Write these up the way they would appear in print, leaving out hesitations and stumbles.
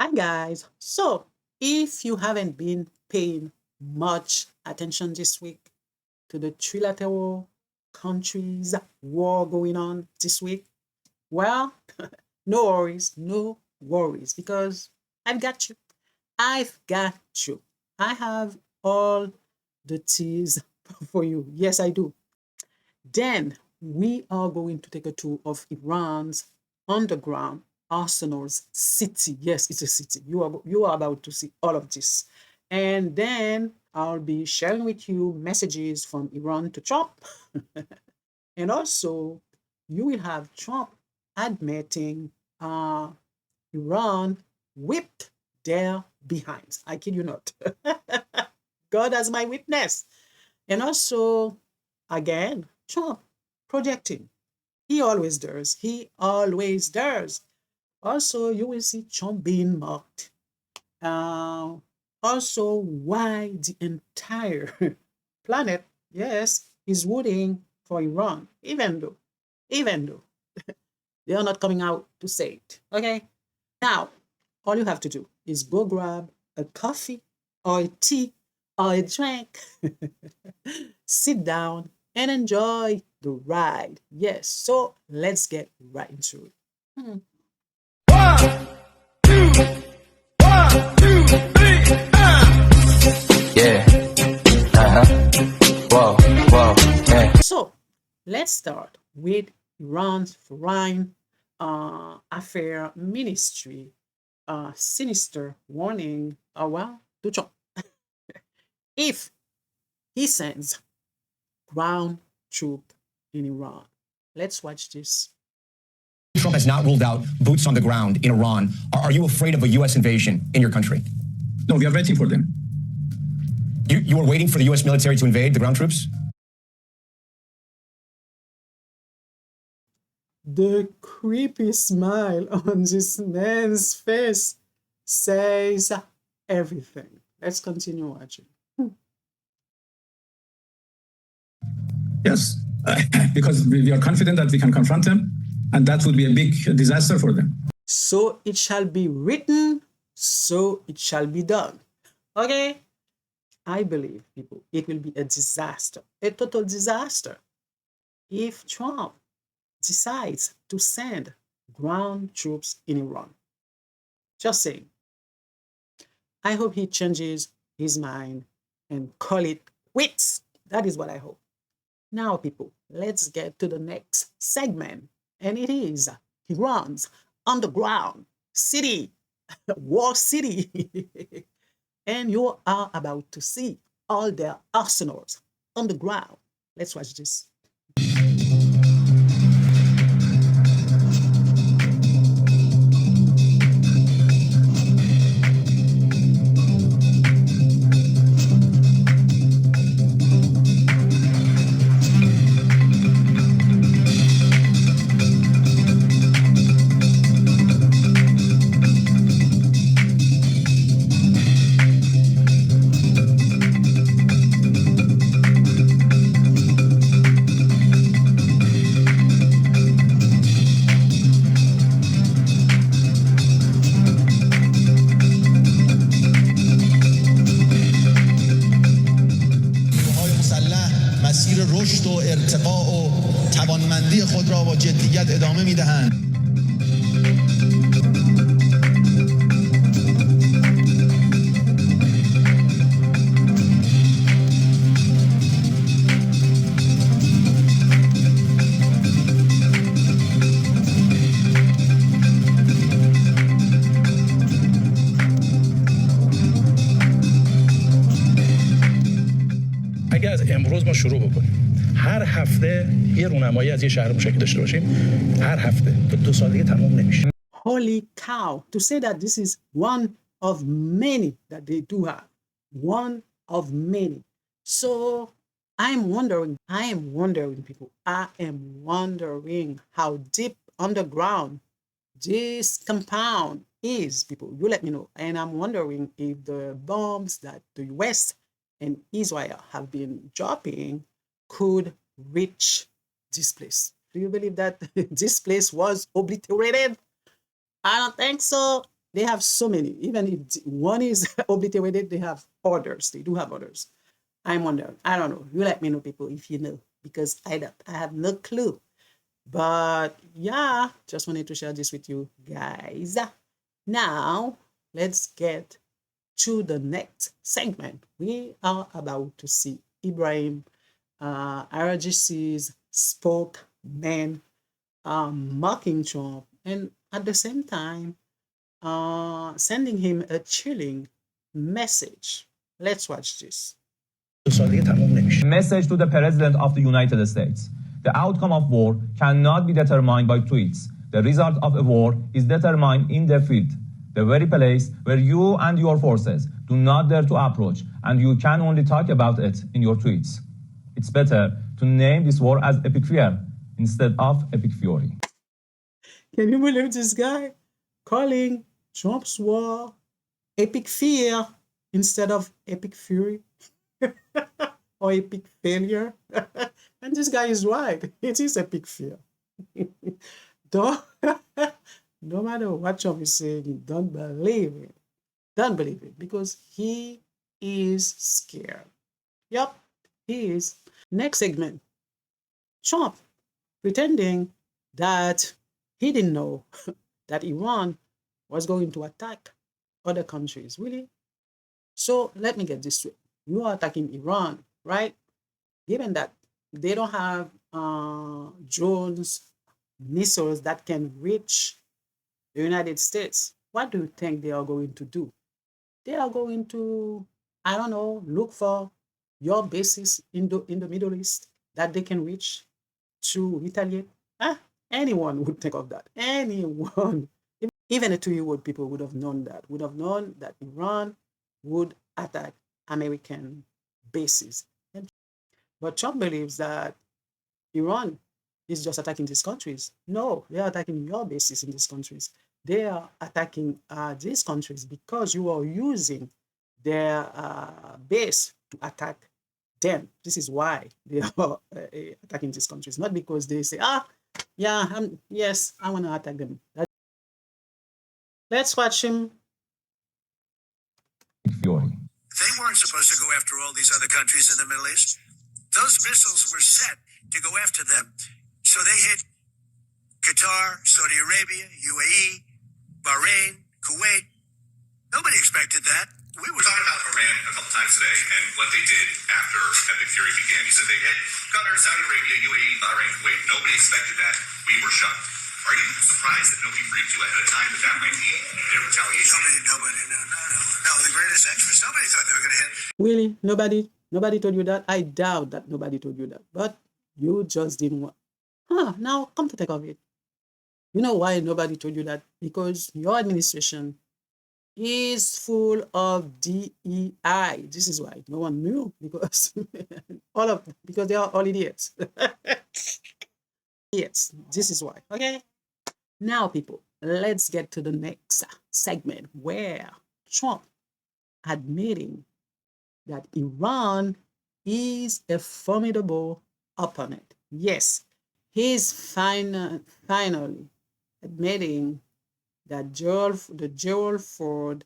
Hi guys. So, if you haven't been paying much attention this week to the trilateral countries war going on this week, well, no worries, because I've got you. I've got you. I have all the teas for you. Yes, I do. Then we are going to take a tour of Iran's underground arsenals city. Yes, it's a city. You are about to see all of this. And then I'll be sharing with you messages from Iran to Trump. And also you will have Trump admitting Iran whipped their behinds. I kid you not. God as my witness. And also, again, Trump projecting. He always does. He always does. Also, you will see Trump being mocked. Uh, Also, why the entire planet, yes, is rooting for Iran, even though they are not coming out to say it. Okay? Now, all you have to do is go grab a coffee or a tea or a drink, sit down and enjoy the ride. Yes, so let's get right into it. Hmm. Yeah. Whoa, whoa, yeah. So let's start with Iran's foreign affair ministry sinister warning, to Trump. If he sends ground troop in Iran. Let's watch this. Trump has not ruled out boots on the ground in Iran. Are you afraid of a U.S. invasion in your country? No, we are waiting for them. You are waiting for the U.S. military to invade the ground troops? The creepy smile on this man's face says everything. Let's continue watching. Yes, because we are confident that we can confront them, and that would be a big disaster for them. So it shall be written, so it shall be done. Okay? I believe, people, it will be a disaster, a total disaster, if Trump decides to send ground troops in Iran. Just saying. I hope he changes his mind and call it quits. That is what I hope. Now, people, let's get to the next segment, and it is Iran's underground city, war city. And you are about to see all their arsenals underground. Let's watch this. مسیر رشد و ارتقاء و توانمندی خود را با جدیت ادامه می‌دهند. اگه از امروز ما شروع بکنیم هر هفته یه رونمایی از یه شهر موشکی داشته باشیم هر هفته تا 2 سال دیگه تموم نمیشه. Holy cow, to say that this is one of many that they do have. One of many. So I am wondering, people, I am wondering how deep underground this compound is, people. You let me know. And I'm wondering if the bombs that the US and Israel have been dropping could reach this place. Do you believe that this place was obliterated? I don't think so. They have so many. Even if one is obliterated, they have others. They do have others. I'm wondering. I don't know. You let me know, people, if you know, because I don't. I have no clue. But yeah, just wanted to share this with you guys. Now, let's get to the next segment. We are about to see Ibrahim, RGC's spokesman, mocking Trump, and at the same time, sending him a chilling message. Let's watch this. دو سالگی تموم نمیشه. Message to the President of the United States. The outcome of war cannot be determined by tweets. The result of a war is determined in the field, the very place where you and your forces do not dare to approach, and you can only talk about it in your tweets. It's better to name this war as epic fear instead of epic fury. Can you believe this guy calling Trump's war epic fear instead of epic fury? Or epic failure? And this guy is right. It is epic fear. Don't, no matter what Trump is saying, don't believe it. Don't believe it, because he is scared. Yep, he is. Next segment. Trump pretending that he didn't know that Iran was going to attack other countries. Really? So let me get this straight. You are attacking Iran, right? Given that they don't have drones, missiles that can reach the United States, what do you think they are going to do? They are going to, I don't know, look for your bases in the Middle East that they can reach to retaliate. Anyone would think of that. Anyone. Even a 2-year-old people would have known that Iran would attack American bases. But Trump believes that Iran is just attacking these countries. No, they are attacking your bases in these countries. They are attacking these countries because you are using their base to attack them. This is why they are attacking these countries, not because they say, yes, I want to attack them. Let's watch him. Fury. They weren't supposed to go after all these other countries in the Middle East. Those missiles were set to go after them. So they hit Qatar, Saudi Arabia, UAE, Bahrain, Kuwait. Nobody expected that. We were talking about Iran a couple times today and what they did after Epic Fury began. You said they hit Qatar, Saudi Arabia, UAE, Bahrain, Kuwait. Nobody expected that. We were shocked. Are you surprised that nobody briefed you ahead of time that might be their retaliation? No. The greatest experts, nobody thought they were going to hit. Really? Nobody told you that? I doubt that nobody told you that. But you just didn't want. Now come to think of it. You know why nobody told you that? Because your administration is full of DEI. This is why no one knew, because because they are all idiots. Yes, this is why. Okay. Now, people, let's get to the next segment where Trump admitting that Iran is a formidable opponent. Yes, he's finally admitting that the Gerald Ford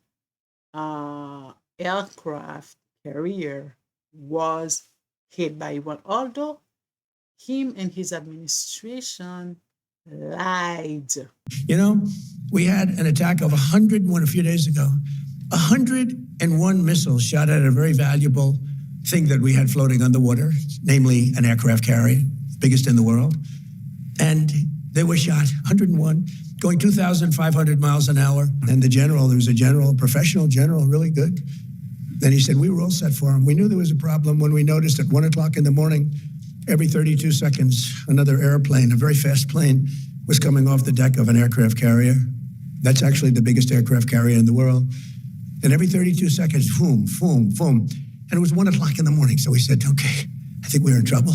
aircraft carrier was hit by Iran, although him and his administration lied. You know, we had an attack of 101 a few days ago. 101 missiles shot at a very valuable thing that we had floating on the water, namely an aircraft carrier, biggest in the world. And they were shot, 101, going 2,500 miles an hour. And the general, there was a general, professional general, really good. Then he said, we were all set for him. We knew there was a problem when we noticed at 1 o'clock in the morning, every 32 seconds, another airplane, a very fast plane, was coming off the deck of an aircraft carrier. That's actually the biggest aircraft carrier in the world. And every 32 seconds, boom, boom, boom. And it was 1 o'clock in the morning. So we said, okay, I think we're in trouble.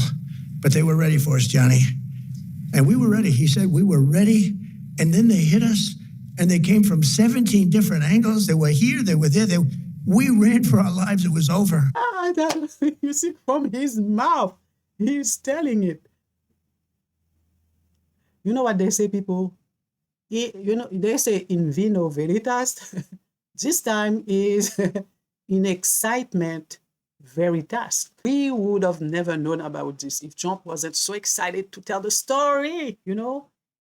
But they were ready for us, Johnny. And we were ready. He said, we were ready. And then they hit us. And they came from 17 different angles. They were here, they were there. We ran for our lives. It was over. You see, from his mouth, he's telling it. You know what they say, people? they say in vino veritas. This time is in excitement veritas. We would have never known about this if Trump wasn't so excited to tell the story.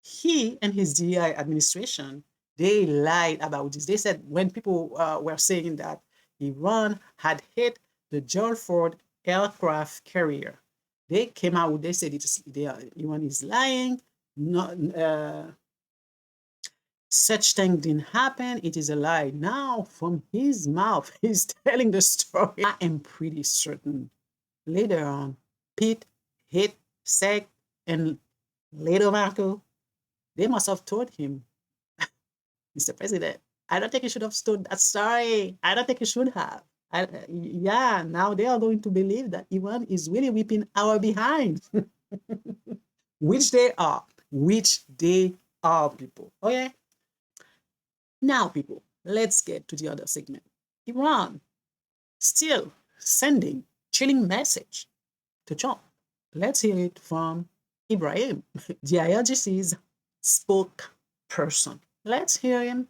He and his DI administration, they lied about this. They said when people were saying that Iran had hit the Gerald Ford aircraft carrier, they came out, they said Iran is lying. Not, such thing didn't happen. It is a lie. Now, from his mouth, he's telling the story. I am pretty certain later on, Pete, Hit, Sec, and later Marco, they must have told him, Mr. President, I don't think you should have stood that story. I don't think you should have. Yeah, now they are going to believe that Iran is really whipping our behind. Which they are. Which they are, people. Okay? Now, people, let's get to the other segment. Iran still sending chilling message to Trump. Let's hear it from Ibrahim, the IRGC's spokesperson. Let's hear him.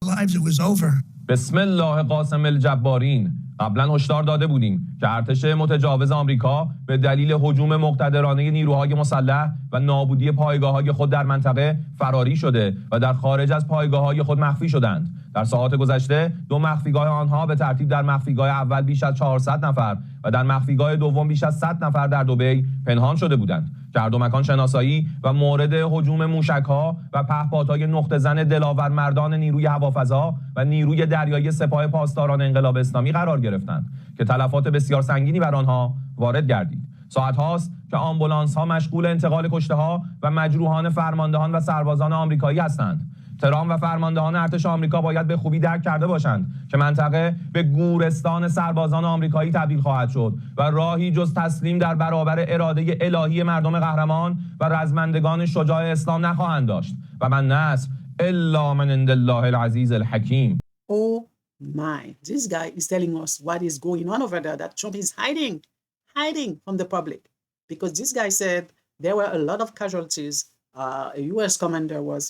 Lives, it was over. بسم الله قاسم الجبارین. قبلا هشدار داده بودیم که ارتش متجاوز آمریکا به دلیل هجوم مقتدرانه نیروهای مسلح و نابودی پایگاه‌های خود در منطقه فراری شده و در خارج از پایگاه‌های خود مخفی شدند. در ساعات گذشته دو مخفیگاه آنها به ترتیب در مخفیگاه اول بیش از 400 نفر و در مخفیگاه دوم بیش از 100 نفر در دبی پنهان شده بودند. که هر دو مکان شناسایی و مورد هجوم موشک‌ها و پهپادهای نقطه زن دلاور مردان نیروی هوافضا و نیروی دریایی سپاه پاسداران انقلاب اسلامی قرار گرفتند که تلفات بسیار سنگینی بر آنها وارد گردید. ساعت هاست که آمبولانس‌ها مشغول انتقال کشته‌ها و مجروحان فرماندهان و سربازان آمریکایی هستند. ترام و فرماندهان ارتش آمریکا باید به خوبی درک کرده باشند که منطقه به گورستان سربازان آمریکایی تبدیل خواهد شد و راهی جز تسلیم در برابر اراده الهی مردم قهرمان و رزمندگان شجاع اسلام نخواهند داشت و من نصر الا من عند الله العزیز الحکیم. Oh my, this guy is telling us what is going on over there, that Trump is hiding from the public. Because this guy said there were a lot of casualties. A US commander was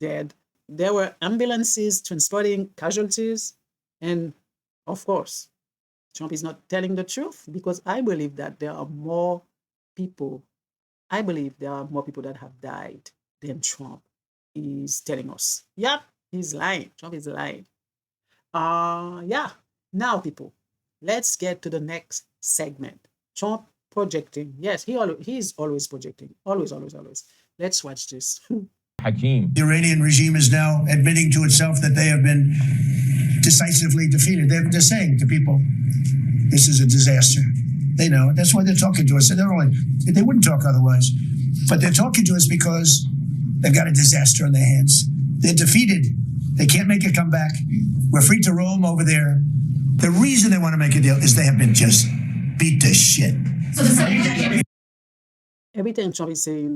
dead. There were ambulances transporting casualties. And of course, Trump is not telling the truth, because I believe that there are more people. I believe there are more people that have died than Trump is telling us. Yep, he's lying. Trump is lying. Yeah. Now, people, let's get to the next segment. Trump projecting. Yes, he's always projecting. Always. Let's watch this. Hakeem. The Iranian regime is now admitting to itself that they have been decisively defeated. They're saying to people, this is a disaster. They know it. That's why they're talking to us. They wouldn't talk otherwise. But they're talking to us because they've got a disaster on their hands. They're defeated. They can't make a comeback. We're free to roam over there. The reason they want to make a deal is they have been just beat to shit. Everything Trump is saying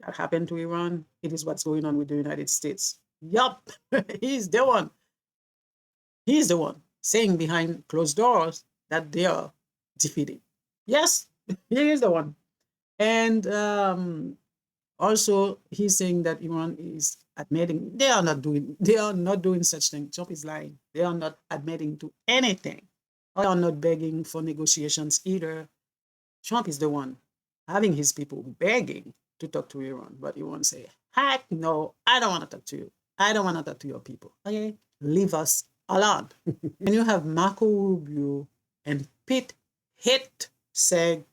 that happened to Iran, it is what's going on with the United States. Yup, he's the one. He's the one saying behind closed doors that they are defeated. Yes, he is the one. And also, he's saying that Iran is admitting they are not doing such thing. Trump is lying. They are not admitting to anything. They are not begging for negotiations either. Trump is the one having his people begging to talk to Iran, but Iran say, heck no, I don't want to talk to you. I don't want to talk to your people. Okay, leave us alone. And you have Marco Rubio and Pete Hegseth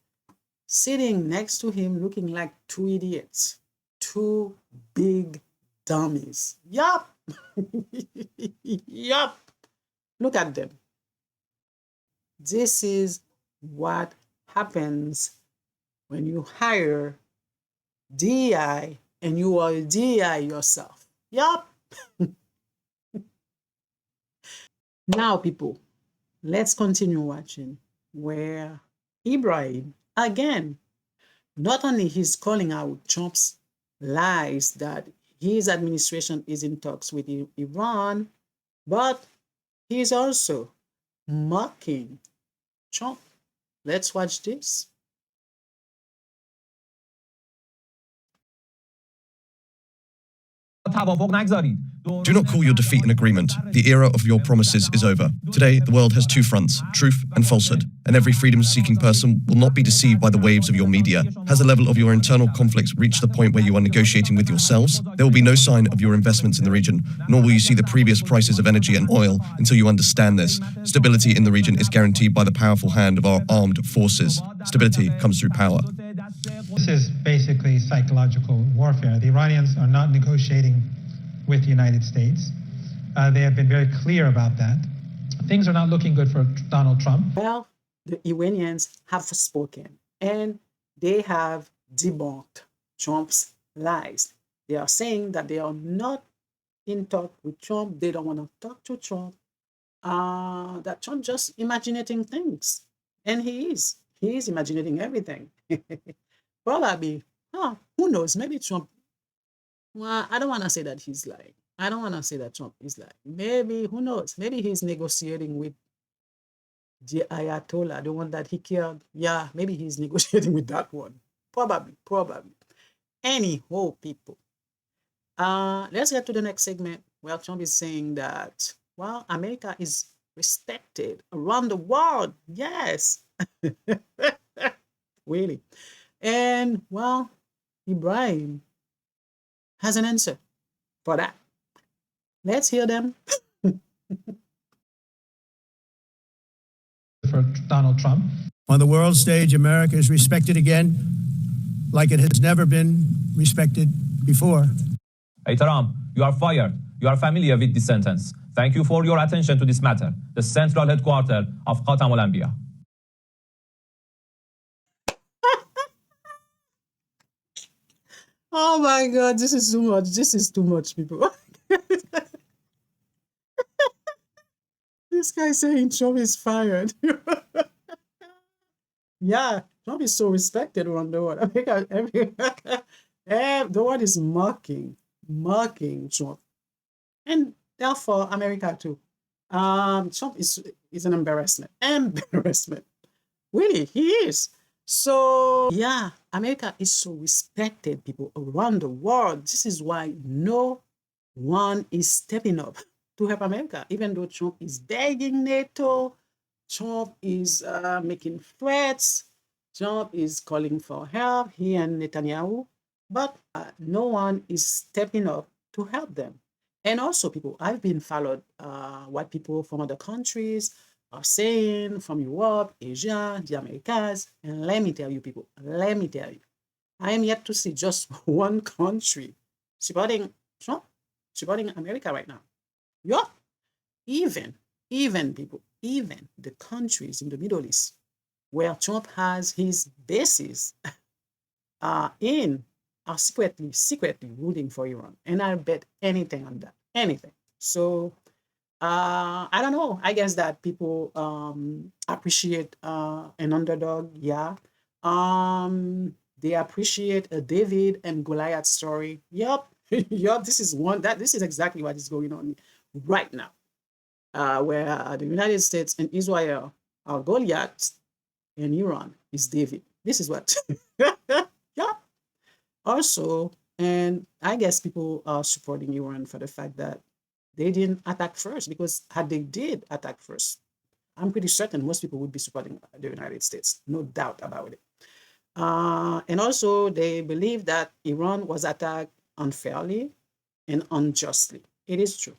sitting next to him looking like two idiots. Two big dummies. Yup. Yup. Look at them. This is what happens when you hire DI and you are a DI yourself. Yup. Now, people, let's continue watching where Ibrahim, again, not only he's calling out Trump's lies that his administration is in talks with Iran, but he's also mocking Trump. Let's watch this. توافق نگذارید. Do not call your defeat an agreement. The era of your promises is over. Today, the world has two fronts, truth and falsehood, and every freedom-seeking person will not be deceived by the waves of your media. Has the level of your internal conflicts reached the point where you are negotiating with yourselves? There will be no sign of your investments in the region, nor will you see the previous prices of energy and oil until you understand this. Stability in the region is guaranteed by the powerful hand of our armed forces. Stability comes through power. This is basically psychological warfare. The Iranians are not negotiating with the United States. They have been very clear about that. Things are not looking good for Donald Trump. Well, the Iranians have spoken and they have debunked Trump's lies. They are saying that they are not in talk with Trump. They don't want to talk to Trump. That Trump just imagining things. And he is. He is imagining everything. Probably. Who knows? Maybe Trump. Well, I don't want to say that he's lying. I don't want to say that Trump is lying. Maybe, who knows? Maybe he's negotiating with the Ayatollah, the one that he killed. Yeah, maybe he's negotiating with that one. Probably. Anyhow, people. Let's get to the next segment. Well, Trump is saying that, well, America is respected around the world. Yes. Really. And, well, Ibrahim has an answer for that. Let's hear them. For Donald Trump. On the world stage, America is respected again like it has never been respected before. Hey Trump, you are fired. You are familiar with this sentence. Thank you for your attention to this matter. The central headquarters of Khatam al-Anbiya. Oh my God, this is too much. This is too much, people. This guy saying Trump is fired. Yeah, Trump is so respected around the world. The world is mocking Trump. And therefore, America too. Trump is an embarrassment. Embarrassment. Really, he is. So, yeah, America is so respected, people, around the world. This is why no one is stepping up to help America, even though Trump is begging NATO, Trump is making threats, Trump is calling for help, he and Netanyahu, but no one is stepping up to help them. And also, people, I've been followed what people from other countries are saying, from Europe, Asia, the Americas, and let me tell you, people, let me tell you, I am yet to see just one country supporting Trump, supporting America right now. Yup, even people, even the countries in the Middle East where Trump has his bases are secretly rooting for Iran. And I bet anything on that, anything. So I don't know. I guess that people appreciate an underdog. Yeah. They appreciate a David and Goliath story. Yep. Yup. This is exactly what is going on right now. Where the United States and Israel are Goliath and Iran is David. This is what. Yeah. Also, and I guess people are supporting Iran for the fact that they didn't attack first, because had they did attack first, I'm pretty certain most people would be supporting the United States. No doubt about it. And also, they believe that Iran was attacked unfairly and unjustly. It is true.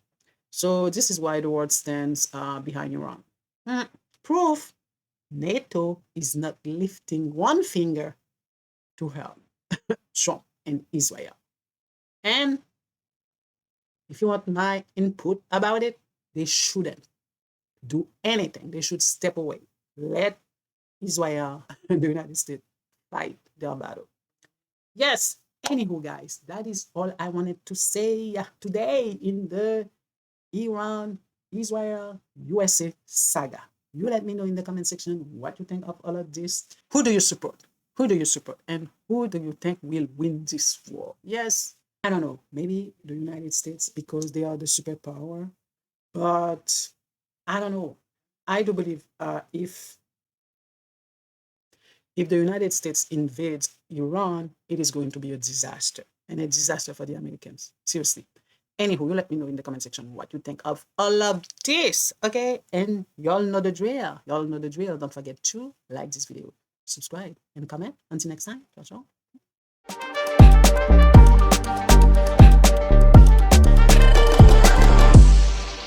So this is why the world stands behind Iran. Proof: NATO is not lifting one finger to help Trump and Israel. And if you want my input about it, they shouldn't do anything. They should step away. Let Israel and the United States fight their battle. Yes, anywho, guys, that is all I wanted to say today in the Iran, Israel, USA saga. You let me know in the comment section what you think of all of this. Who do you support? Who do you support? And who do you think will win this war? Yes, I don't know. Maybe the United States, because they are the superpower. But I don't know. I do believe if the United States invades Iran, it is going to be a disaster, and a disaster for the Americans. Seriously. Anywho, you let me know in the comment section what you think of all of this, okay? And y'all know the drill. Y'all know the drill. Don't forget to like this video, subscribe, and comment. Until next time, ciao, ciao.